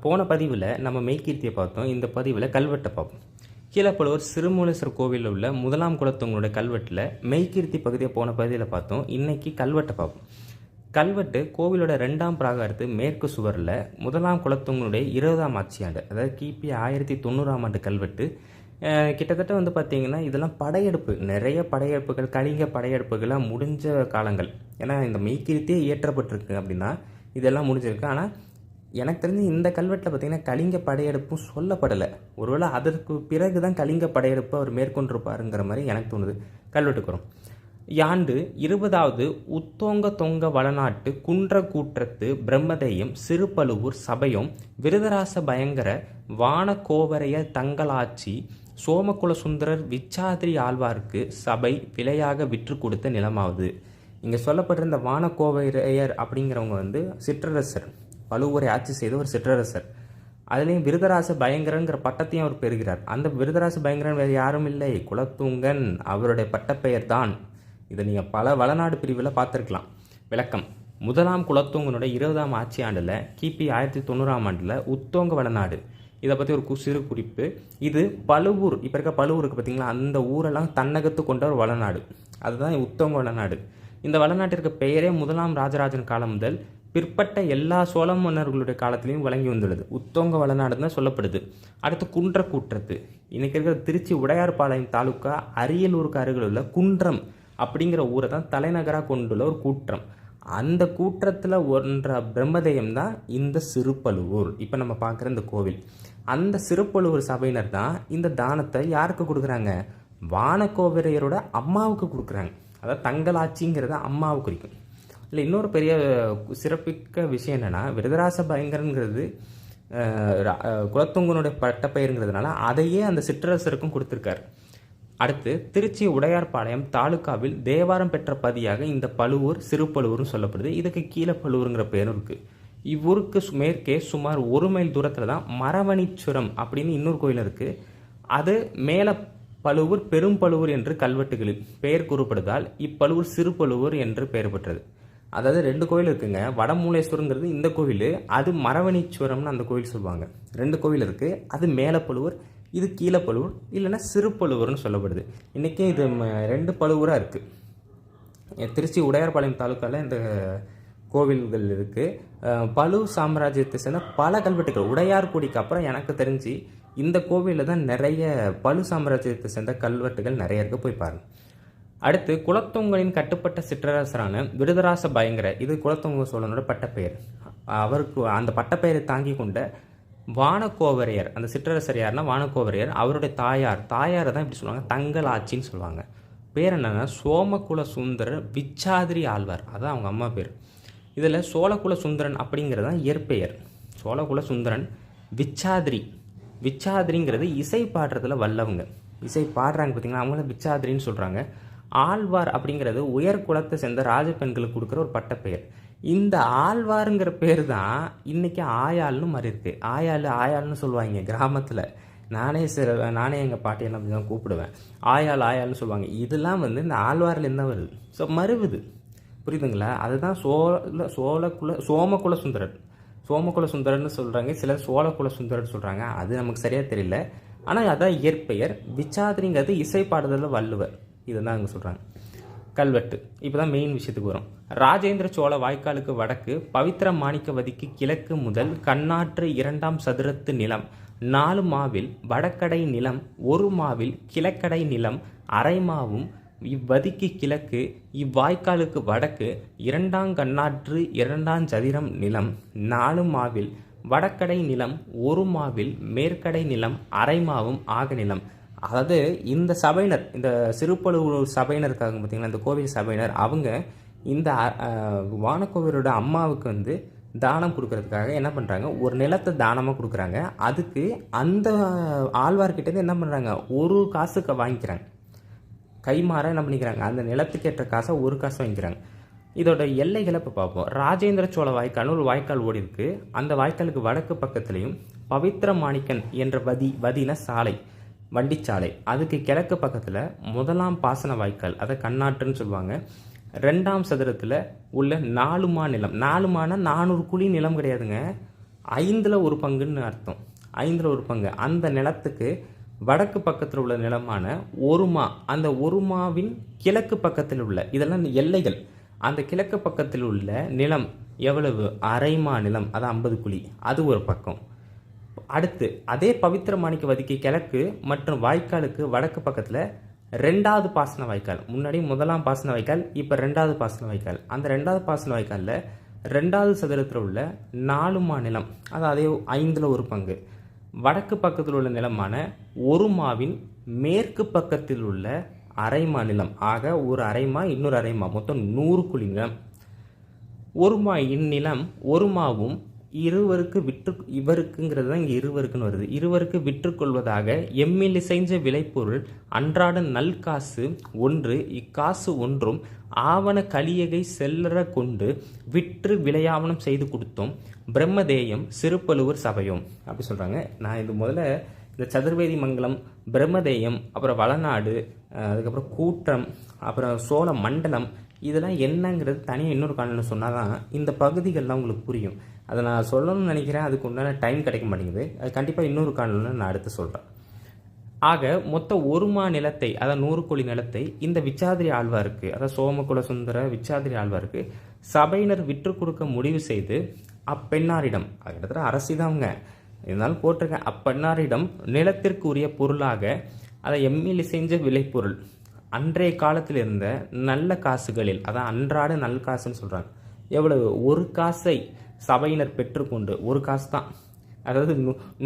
போன பதிவில் நம்ம மெய்கீர்த்தியை பார்த்தோம். இந்த பதிவில் கல்வெட்டை பார்ப்போம். கீழப்பழுவூர் சிறுமூலேஸ்வரர் கோவிலில் உள்ள முதலாம் குலத்தவங்களுடைய கல்வெட்டில் மெய்கீர்த்தி பகுதியை போன பதிவில் பார்த்தோம். இன்னைக்கு கல்வெட்டை பார்ப்போம். கல்வெட்டு கோவிலோட 2ஆம் பிராகாரத்து மேற்கு சுவரில் முதலாம் குலத்தவங்களுடைய 20ஆம் ஆட்சியாண்டு, அதாவது கிபி 1090ஆம் ஆண்டு கல்வெட்டு. கிட்டத்தட்ட வந்து பார்த்திங்கன்னா இதெல்லாம் படையெடுப்பு, நிறைய படையெடுப்புகள், கலிங்க படையெடுப்புகள்லாம் முடிஞ்ச காலங்கள். ஏன்னா இந்த மெய்கீர்த்தியே இயற்றப்பட்டிருக்கு அப்படின்னா இதெல்லாம் முடிஞ்சிருக்கு. ஆனால் எனக்கு தெரிஞ்சு இந்த கல்வெட்டில் பார்த்திங்கன்னா கலிங்க படையெடுப்பும் சொல்லப்படலை. ஒருவேளை அதற்கு பிறகு தான் கலிங்க படையெடுப்பு அவர் மேற்கொண்டிருப்பாருங்கிற மாதிரி எனக்கு தோணுது. கல்வெட்டுக்கு வரும். யாண்டு 20வது உத்தோங்க தொங்க வளநாட்டு குன்ற கூற்றத்து பிரம்மதேயம் சிறுபழுவூர் சபையும் விருதராச பயங்கர வானகோவரைய தங்களாட்சி சோமகுல சுந்தரர் விச்சாதிரி ஆழ்வார்க்கு சபை விலையாக விற்று கொடுத்த நிலமாவது. இங்கே சொல்லப்படுற இந்த வானகோவரையர் அப்படிங்கிறவங்க வந்து சிற்றரசர், பழுவூரை ஆட்சி செய்த ஒரு சிற்றரசர். அதுலேயும் விருதராச பயங்கரங்கிற பட்டத்தையும் அவர் பெறுகிறார். அந்த விருதராச பயங்கரன் வேறு யாரும் இல்லை, குலத்துங்கன் அவருடைய பட்டப்பெயர் தான். இதை நீங்கள் பல வளநாடு பிரிவில் பார்த்துருக்கலாம். விளக்கம்: முதலாம் குலத்தூங்கனோட 20ஆம் ஆட்சி ஆண்டில் கிபி 1090ஆம் ஆண்டில் உத்தோங்க வளநாடு, இதை பற்றி ஒரு சிறு குறிப்பு. இது பழுவூர், இப்போ இருக்க பழுவூருக்கு பார்த்தீங்களா, அந்த ஊரெல்லாம் தன்னகத்து கொண்ட ஒரு வளநாடு, அதுதான் உத்தோங்க வளநாடு. இந்த வளநாட்டிற்கு பெயரே முதலாம் ராஜராஜன் காலம் முதல் பிற்பட்ட எல்லா சோழ மன்னர்களுடைய காலத்திலையும் வழங்கி வந்துள்ளது. உத்தோங்க வளநாடு தான் சொல்லப்படுது. அடுத்து குன்ற கூற்றத்து, இன்னைக்கு இருக்கிற திருச்சி உடையார்பாளையம் தாலுக்கா அரியலூருக்கு அருகில் உள்ள குன்றம் அப்படிங்கிற ஊரை தான் தலைநகராக கொண்டுள்ள ஒரு கூற்றம். அந்த கூற்றத்தில் ஒன்ற பிரம்மதேயம் தான் இந்த சிறுபழுவூர், இப்போ நம்ம பார்க்குற இந்த கோவில். அந்த சிறுபழுவூர் சபையினர் தான் இந்த தானத்தை யாருக்கு கொடுக்குறாங்க? வானகோவரையரோட அம்மாவுக்கு கொடுக்குறாங்க. அதாவது தங்களாட்சிங்கிறத அம்மாவை குறிக்கும். இல்லை, இன்னொரு பெரிய சிறப்பிக்க விஷயம் என்னென்னா, விருதராச பயங்கரங்கிறது குலத்துங்கனுடைய பட்டப்பெயருங்கிறதுனால அதையே அந்த சிற்றரசருக்கும் கொடுத்துருக்காரு. அடுத்து திருச்சி உடையார்பாளையம் தாலுக்காவில் தேவாரம் பெற்ற பதியாக இந்த பழுவூர் சிறுபழுவூர்னு சொல்லப்படுது. இதுக்கு கீழே பழுவூருங்கிற பேரும் இருக்குது. இவ்வூருக்கு மேற்கே சுமார் 1 மைல் தூரத்தில் தான் மரவணிச்சுரம் அப்படின்னு இன்னொரு கோயில் இருக்குது. அது மேலே பழுவூர் பெரும்பழுவூர் என்று கல்வெட்டுகளில் பெயர் கூறப்படுவதால் இப்பழுவூர் சிறுபழுவூர் என்று பெயர் பெற்றது. அதாவது 2 கோயில் இருக்குங்க. வடமூலேஸ்வரங்கிறது இந்த கோவில், அது மரவணீஸ்வரம்னு அந்த கோயில் சொல்லுவாங்க. 2 கோவில் இருக்குது. அது மேலே பழுவூர், இது கீழே பழுவூர், இல்லைன்னா சிறுபழுவூர்னு சொல்லப்படுது. இன்றைக்கே இது 2 பழுவூராக இருக்குது. திருச்சி உடையார்பாளையம் தாலுக்காவில் இந்த கோவில்கள் இருக்குது. பழு சாம்ராஜ்யத்தை சேர்ந்த பல கல்வெட்டுகள், உடையார்குடிக்கு அப்புறம் எனக்கு தெரிஞ்சு இந்த கோவிலில் தான் நிறைய பழு சாம்ராஜ்யத்தை சேர்ந்த கல்வெட்டுகள் நிறைய இருக்குது, போய் பாருங்கள். அடுத்து குலத்துங்கனின் கட்டுப்பட்ட சிற்றரசரான விருதராச பயங்கர, இது குலத்துங்க சோழனோட பட்டப்பெயர். அவருக்கு அந்த பட்டப்பெயரை தாங்கி கொண்ட வானகோவரையர், அந்த சிற்றரசர் யாருன்னா வானகோவரையர், அவருடைய தாயாரை தான் இப்படி சொல்லுவாங்க, தங்களாட்சின்னு சொல்லுவாங்க. பேர் என்னன்னா சோமகுல சுந்தரர் விச்சாதிரி ஆழ்வார், அதான் அவங்க அம்மா பேர். இதில் சோழகுல சுந்தரன் அப்படிங்கிறது தான் இயற்பெயர். சோழகுல சுந்தரன் விச்சாதிரிங்கிறது இசை பாடுறதுல வல்லவங்க, இசை பாடுறாங்க பார்த்தீங்கன்னா, அவங்கள விச்சாதிரின்னு சொல்கிறாங்க. ஆழ்வார் அப்படிங்கிறது உயர் குலத்தை சேர்ந்த ராஜ பெண்களுக்கு கொடுக்குற ஒரு பட்டப்பெயர். இந்த ஆழ்வாருங்கிற பேர் தான் இன்னைக்கு ஆயாள்னு மாதிரி இருக்கு. ஆயாள்னு சொல்லுவாங்க கிராமத்தில். நானே எங்கள் பாட்டியெல்லாம் அப்படி தான் கூப்பிடுவேன். ஆயாள்னு சொல்லுவாங்க. இதெல்லாம் வந்து இந்த ஆழ்வார்லேருந்து தான் வருது. ஸோ மறுவுது, புரியுதுங்களா? அதுதான் சோமகுல சுந்தரர்னு சொல்கிறாங்க, சிலர் சோழகுல சுந்தரர்னு சொல்கிறாங்க. அது நமக்கு சரியாக தெரியல. ஆனால் அதான் இயற்பெயர். விச்சாதிரிங்கிறது இசை பாடுதலில் வள்ளுவர், இதுதான் அங்கே சொல்கிறாங்க. கல்வெட்டு இப்போ தான் மெயின் விஷயத்துக்கு வரும். ராஜேந்திர சோழ வாய்க்காலுக்கு வடக்கு பவித்திர மாணிக்கவதிக்கு கிழக்கு முதல் கண்ணாற்று 2ஆம் சதுரத்து நிலம் 4 மாவில் வடக்கடை நிலம் 1 மாவில் கிழக்கடை நிலம் அரை மாவும் இவ்வதிக்கு கிழக்கு இவ்வாய்க்காலுக்கு வடக்கு 2ஆம் கண்ணாற்று 2ஆம் சதுரம் நிலம் 4 மாவில் வடக்கடை நிலம் 1 மாவில் மேற்கடை நிலம் அரை மாவும் ஆக நிலம். அதாவது இந்த சபையினர், இந்த சிறுபழுவூர் சபையினர் இருக்காங்க பார்த்தீங்களா, இந்த கோவில் சபையினர், அவங்க இந்த வானகோவரோட அம்மாவுக்கு வந்து தானம் கொடுக்கறதுக்காக என்ன பண்ணுறாங்க, ஒரு நிலத்தை தானமாக கொடுக்குறாங்க. அதுக்கு அந்த ஆழ்வார்கிட்டேருந்து என்ன பண்ணுறாங்க, 1 காசுக்கு வாங்கிக்கிறாங்க. கைமாற என்ன பண்ணிக்கிறாங்க, அந்த நிலத்துக்கு ஏற்ற காசை 1 காசு வாங்கிக்கிறாங்க. இதோட எல்லைகளை இப்போ பார்ப்போம். ராஜேந்திர சோழ வாய்க்கால்னு ஒரு வாய்க்கால் ஓடி இருக்குது. அந்த வாய்க்காலுக்கு வடக்கு பக்கத்துலேயும் பவித்திர மாணிக்கன் என்ற வதின சாலை, வண்டிச்சாலை, அதுக்கு கிழக்கு பக்கத்தில் முதலாம் பாசன வாய்க்கால், அதை கண்ணாற்றுன்னு சொல்லுவாங்க. 2ஆம் சதுரத்தில் உள்ள 4 மா நிலம், 4 மானா 400 குழி நிலம் கிடையாதுங்க, ஐந்தில் ஒரு பங்குன்னு அர்த்தம். ஐந்தில் ஒரு பங்கு அந்த நிலத்துக்கு வடக்கு பக்கத்தில் உள்ள நிலமான ஒருமா, அந்த ஒருமாவின் கிழக்கு பக்கத்தில் உள்ள, இதெல்லாம் எல்லைகள். அந்த கிழக்கு பக்கத்தில் உள்ள நிலம் எவ்வளவு? அரைமா நிலம், அது 50 குழி, அது ஒரு பக்கம். அடுத்து அதே பவித்திர மாணிக்க வதிக்கு கிழக்கு மற்றும் வாய்க்காலுக்கு வடக்கு பக்கத்தில் 2வது பாசன வாய்க்கால். முன்னாடி 1ஆம் பாசன வாய்க்கால், இப்போ 2வது பாசன வாய்க்கால். அந்த 2வது பாசன வாய்க்காலில் 2வது சதுரத்தில் உள்ள 4மா நிலம், அது அதே 5ல் ஒரு பங்கு. வடக்கு பக்கத்தில் உள்ள நிலமான ஒருமாவின் மேற்கு பக்கத்தில் உள்ள அரைமா நிலம், ஆக ஒரு அரைமா இன்னொரு அரைமா, மொத்தம் 100 குழி நிலம். ஒருமா இந்நிலம் ஒருமாவும் இருவருக்கு விற்று, இவருக்குங்கிறது தான் இங்கே இருவருக்குன்னு வருது, இருவருக்கு விற்றுக்கொள்வதாக எம்மில் இசைஞ்ச விளைபொருள் அன்றாட நல்காசு ஒன்று, இக்காசு ஒன்றும் ஆவண கலியகை செல்லற கொண்டு விற்று விளையாவணம் செய்து கொடுத்தோம் பிரம்மதேயம் சிறுபழுவூர் சபையோம் அப்படி சொல்கிறாங்க. நான் இது முதல்ல இந்த சதுர்வேதி மங்கலம், பிரம்மதேயம், அப்புறம் வளநாடு, அதுக்கப்புறம் கூற்றம், அப்புறம் சோழ மண்டலம், இதெல்லாம் என்னங்கிறது தனியாக இன்னொரு காலையில் சொன்னால் தான் இந்த பகுதிகள்லாம் உங்களுக்கு புரியும். அதை நான் சொல்லணும்னு நினைக்கிறேன், அதுக்கு உண்டான டைம் கிடைக்க மாட்டேங்குது. அது கண்டிப்பாக இன்னொரு காலையில் நான் அடுத்து சொல்கிறேன். ஆக மொத்த ஒருமா நிலத்தை, அதாவது 100 கோடி நிலத்தை இந்த விச்சாதிரி ஆழ்வாருக்கு, அதாவது சோமகுல சுந்தர விச்சாதிரி ஆழ்வாருக்கு சபையினர் விற்று கொடுக்க முடிவு செய்து அப்பெண்ணாரிடம், கிட்டத்தட்ட அரசி தான் அவங்க, இருந்தாலும் போட்டிருக்கேன், அப்பெண்ணாரிடம் நிலத்திற்கு உரிய பொருளாக, அதை எம்மில் செஞ்ச விளைபொருள் அன்றைய காலத்தில் இருந்த நல்ல காசுகளில், அதான் அன்றாட நல் காசுன்னு சொல்கிறாங்க. எவ்வளவு? ஒரு காசை சபையினர் பெற்றுக்கொண்டு, ஒரு காசு தான், அதாவது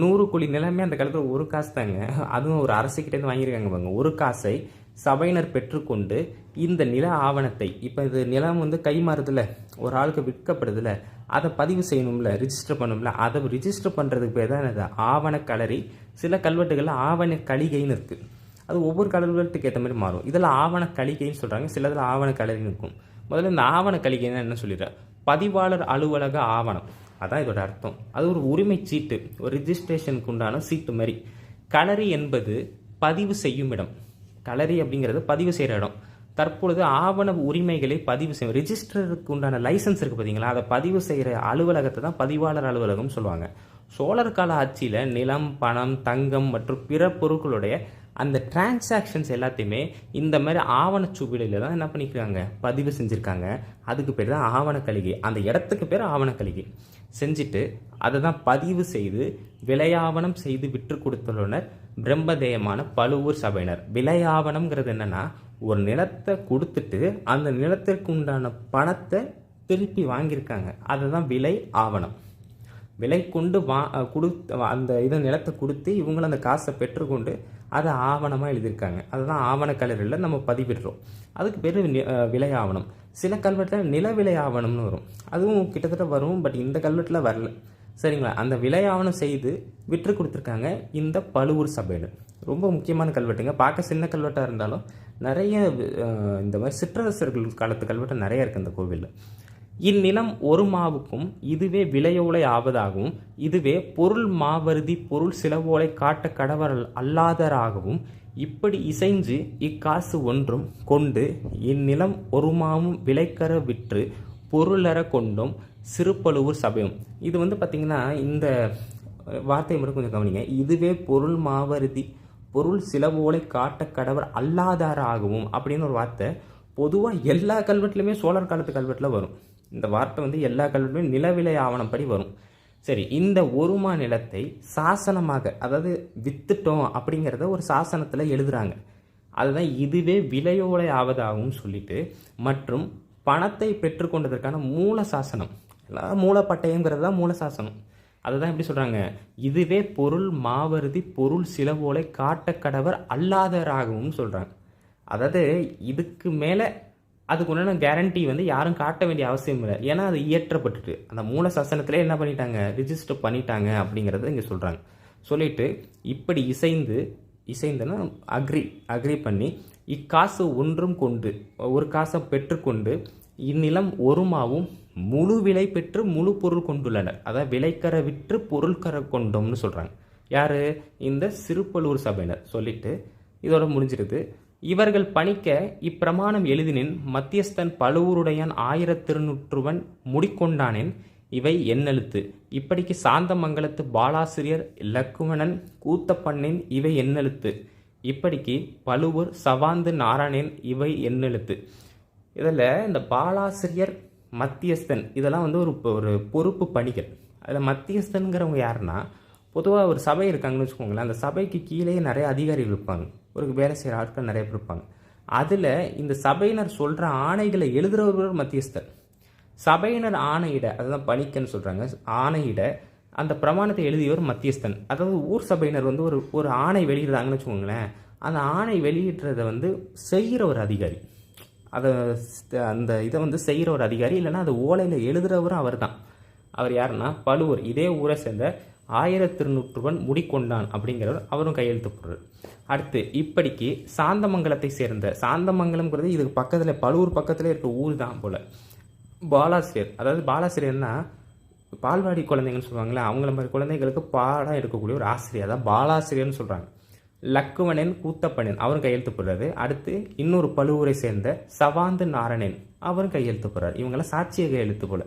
100 கோடி நிலமே அந்த காலத்தில் ஒரு காசு தாங்க, அதுவும் ஒரு அரசுக்கிட்டேருந்து வாங்கியிருக்காங்க பாருங்க. ஒரு காசை சபையினர் பெற்றுக்கொண்டு இந்த நில ஆவணத்தை, இப்போ இது நிலம் வந்து கை மாறுதுல, ஒரு ஆளுக்கு விற்கப்படுதுல, அதை பதிவு செய்யணும்ல, ரிஜிஸ்டர் பண்ணணும்ல, அதை ரிஜிஸ்டர் பண்ணுறதுக்கு பேர் தான் இது ஆவண களரி. சில கல்வெட்டுகளில் ஆவண கலிகைன்னு இருக்குது, அது ஒவ்வொரு கல்வெட்டுக்கு ஏற்ற மாதிரி மாறும். இதில் ஆவண கலிகைன்னு சொல்கிறாங்க, சிலதில் ஆவண கலரின்னு இருக்கும். முதல்ல இந்த ஆவண கலிகைன்னா என்ன சொல்லிடுறேன், பதிவாளர் அலுவலக ஆவணம், அதான் இதோட அர்த்தம். அது ஒரு உரிமை சீட்டு, ஒரு ரிஜிஸ்ட்ரேஷனுக்கு உண்டான சீட்டு மாதிரி. களரி என்பது பதிவு செய்யும் இடம், களரி அப்படிங்கிறது பதிவு செய்கிற இடம். தற்பொழுது ஆவண உரிமைகளை பதிவு செய்யும் ரிஜிஸ்டருக்கு உண்டான லைசன்ஸ் இருக்குது பார்த்தீங்களா, அதை பதிவு செய்கிற அலுவலகத்தை தான் பதிவாளர் அலுவலகம் சொல்லுவாங்க. சோழர் கால ஆட்சியில் நிலம், பணம், தங்கம் மற்றும் பிற பொருட்களுடைய அந்த டிரான்சாக்ஷன்ஸ் எல்லாத்தையுமே இந்த மாதிரி ஆவணச்சுவடியில் தான் என்ன பண்ணிக்கிறாங்க, பதிவு செஞ்சுருக்காங்க. அதுக்கு பேர் தான் ஆவண கலிகை. அந்த இடத்துக்கு பேர் ஆவண கலிகை. செஞ்சுட்டு அதை தான் பதிவு செய்து விளையாவணம் செய்து விற்று கொடுத்துள்ளனர் பிரம்மதேயமான பழுவூர் சபையினர். விளையாவணம்ங்கிறது என்னன்னா, ஒரு நிலத்தை கொடுத்துட்டு அந்த நிலத்திற்கு உண்டான பணத்தை திருப்பி வாங்கியிருக்காங்க, அதுதான் விலை ஆவணம். விலை கொண்டு அந்த இதை நிலத்தை கொடுத்து இவங்களும் அந்த காசை பெற்றுக்கொண்டு அதை ஆவணமாக எழுதியிருக்காங்க. அதுதான் ஆவண கலரில் நம்ம பதிவிடுறோம், அதுக்கு பேர் விலை ஆவணம். சில கல்வெட்டில் நில விலை ஆவணம்னு வரும், அதுவும் கிட்டத்தட்ட வரும், பட் இந்த கல்வெட்டில் வரல. சரிங்களா, அந்த விலை ஆவணம் செய்து விற்று கொடுத்துருக்காங்க இந்த பழுவூர் சபையில். ரொம்ப முக்கியமான கல்வெட்டுங்க, பார்க்க சின்ன கல்வெட்டாக இருந்தாலும் நிறைய இந்த மாதிரி சிற்றரசர்கள் காலத்து கல்வெட்டு நிறைய இருக்குது இந்த கோவிலில். இந்நிலம் ஒரு மாவுக்கும் இதுவே விலையோலை ஆவதாகவும், இதுவே பொருள் மாவருதி பொருள் சிலவோலை காட்ட கடவர் அல்லாதராகவும், இப்படி இசைஞ்சு இக்காசு ஒன்றும் கொண்டு இந்நிலம் ஒரு மாவும் விலைக்கர விற்று பொருளற கொண்டோம் சிறுபழுவூர் சபையும். இது வந்து பார்த்திங்கன்னா, இந்த வார்த்தையை மட்டும் கொஞ்சம் கவனிங்க. இதுவே பொருள் மாவருதி பொருள் சிலவோலை காட்ட கடவர் அல்லாதாராகவும் அப்படின்னு ஒரு வார்த்தை பொதுவாக எல்லா கல்வெட்டுலையுமே சோழர் காலத்து கல்வெட்டில் வரும். இந்த வார்த்தை வந்து எல்லா கல்வெட்டுலையும் நிலவிலை ஆவணப்படி வரும். சரி, இந்த ஒருமா நிலத்தை சாசனமாக, அதாவது வித்துட்டோம் அப்படிங்கிறத ஒரு சாசனத்தில் எழுதுறாங்க. அதுதான் இதுவே விலையோலை ஆவதாகவும் சொல்லிட்டு, மற்றும் பணத்தை பெற்றுக்கொண்டதற்கான மூல சாசனம், மூலப்பட்டயங்கிறது தான் மூல சாசனம். அதுதான் எப்படி சொல்கிறாங்க, இதுவே பொருள் மாவருதி பொருள் சிலவோலை காட்ட கடவர் அல்லாதராகவும் சொல்கிறாங்க. அதாவது இதுக்கு மேலே அதுக்கு உண்டான கேரண்டி வந்து யாரும் காட்ட வேண்டிய அவசியம் இல்லை, ஏன்னா அது இயற்றப்பட்டுட்டு அந்த மூல சாசனத்திலே என்ன பண்ணிட்டாங்க, ரிஜிஸ்டர் பண்ணிட்டாங்க அப்படிங்கிறத இங்கே சொல்கிறாங்க. சொல்லிட்டு இப்படி இசைந்துன்னா அக்ரி பண்ணி இக்காசு ஒன்றும் கொண்டு, ஒரு காசை பெற்றுக்கொண்டு இந்நிலம் ஒருமாவும் முழு விலை பெற்று முழு பொருள் கொண்டுள்ளனர். அதாவது விலைக்கர விற்று பொருள் கர கொண்டோம்னு சொல்கிறாங்க. யார்? இந்த சிறுபழுவூர் சபையினர். சொல்லிட்டு இதோட முடிஞ்சிருது. இவர்கள் பணிக்க இப்பிரமாணம் எழுதினின் மத்தியஸ்தன் பழுவூருடையான் 1000 திருநூற்றுவன் முடிக்கொண்டானேன் இவை எண்ணெழுத்து. இப்படிக்கு சாந்தமங்கலத்து பாலாசிரியர் லக்குவணன் கூத்தப்பண்ணின் இவை எண்ணெழுத்து. இப்படிக்கு பழுவூர் சவாந்து நாராயணன் இவை எண்ணெழுத்து. இதில் இந்த பாலாசிரியர் மத்தியஸ்தன் இதெல்லாம் வந்து ஒரு பொறுப்பு பணிகள். அதில் மத்தியஸ்தன்கிறவங்க யாருன்னா, பொதுவாக ஒரு சபை இருக்காங்கன்னு வச்சுக்கோங்களேன். அந்த சபைக்கு கீழே நிறைய அதிகாரிகள் இருப்பாங்க, ஒரு வேலை செய்கிற ஆட்கள் நிறைய பேர் இருப்பாங்க. அதில் இந்த சபையினர் சொல்கிற ஆணைகளை எழுதுகிறவர் மத்தியஸ்தன். சபையினர் ஆணையிட, அதுதான் பணிக்கன்னு சொல்கிறாங்க, ஆணையிட அந்த பிரமாணத்தை எழுதியவர் மத்தியஸ்தன். அதாவது ஊர் சபையினர் வந்து ஒரு ஆணை வெளியிடுறாங்கன்னு வச்சுக்கோங்களேன். அந்த ஆணை வெளியிடுறதை வந்து செய்கிற ஒரு அதிகாரி, அந்த இதை வந்து செய்கிற ஒரு அதிகாரி, இல்லைன்னா அது ஓலையில் எழுதுகிறவரும் அவர் தான். அவர் யாருன்னா பழுவூர், இதே ஊரை சேர்ந்த 1000 முடிக்கொண்டான் அப்படிங்கிறவர், அவரும் கையெழுத்து போடுறார். அடுத்து இப்படிக்கு சாந்தமங்கலத்தை சேர்ந்த, சாந்தமங்கலம்ங்கிறது இதுக்கு பக்கத்தில் பழுவூர் பக்கத்தில் இருக்க ஊர் தான் போல், பாலாசிரியர். அதாவது பாலாசிரியர்னா பால்வாடி குழந்தைங்கன்னு சொல்லுவாங்களே, அவங்கள மாதிரி குழந்தைங்களுக்கு பாடம் எடுக்கக்கூடிய ஒரு ஆசிரியர், அதான் பாலாசிரியர்னு சொல்கிறாங்க. லக்குவணன் கூத்தப்பண்ணன் அவரும் கையெழுத்து போடுறாரு. அடுத்து இன்னொரு பழுவூரை சேர்ந்த சவாந்து நாராயணன் அவரும் கையெழுத்து போடுறாரு. இவங்கெல்லாம் சாட்சிய கையெழுத்து போல.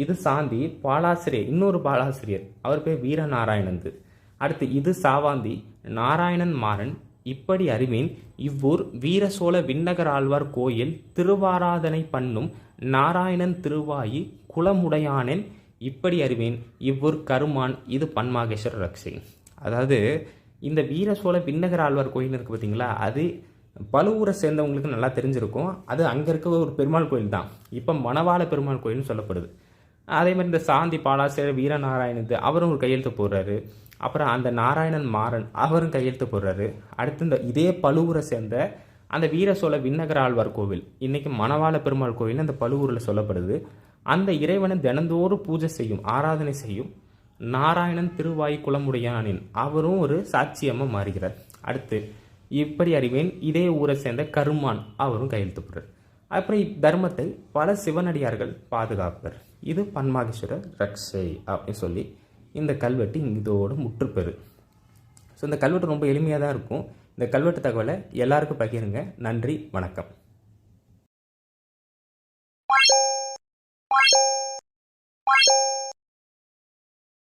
இது சாந்தி பாலாசிரியர், இன்னொரு பாலாசிரியர், அவர் பேர் வீரநாராயணந்து. அடுத்து இது சாவாந்தி நாராயணன் மாறன். இப்படி அறிவேன் இவ்வூர் வீர சோழ விண்ணகர் ஆழ்வார் கோயில் திருவாராதனை பண்ணும் நாராயணன் திருவாயி குலமுடையானன். இப்படி அறிவேன் இவ்வூர் கருமான். இது பன்மாகேஸ்வர ரக்ஷை. அதாவது இந்த வீர சோழ விண்ணகர் ஆழ்வார் கோயில் இருக்குது பார்த்தீங்களா, அது பழுவூரை சேர்ந்தவங்களுக்கு நல்லா தெரிஞ்சிருக்கும். அது அங்கே இருக்க ஒரு பெருமாள் கோயில் தான், இப்போ மணவாள பெருமாள் கோயில்னு சொல்லப்படுது. அதே மாதிரி இந்த சாந்தி பாலாசிரியர் வீரநாராயணத்து அவரும் ஒரு கையெழுத்து போடுறாரு. அப்புறம் அந்த நாராயணன் மாறன் அவரும் கையெழுத்து போடுறாரு. அடுத்து இந்த இதே பழுவூரை சேர்ந்த அந்த வீர சோழ விண்ணகர் ஆழ்வார் கோவில், இன்னைக்கு மணவாள பெருமாள் கோயில் அந்த பழுவூரில் சொல்லப்படுது. அந்த இறைவனை தினந்தோறும் பூஜை செய்யும், ஆராதனை செய்யும் நாராயணன் திருவாய் குலமுடையானின் அவரும் ஒரு சாட்சியமாக மாறுகிறார். அடுத்து இப்படி அறிவேன் இதே ஊரை சேர்ந்த கருமான் அவரும் கையெழுத்து போடுறார். அப்புறம் இத்தர்மத்தை பல சிவனடியார்கள் பாதுகாப்பர். இது பன்மாகேஸ்வர ரக்ஷை அப்படின்னு சொல்லி இந்த கல்வெட்டு இதோடு முற்றுப்பெறு. ஸோ இந்த கல்வெட்டு ரொம்ப எளிமையாக தான் இருக்கும். இந்த கல்வெட்டு தகவலை எல்லாருக்கும் பகிருங்க. நன்றி, வணக்கம்.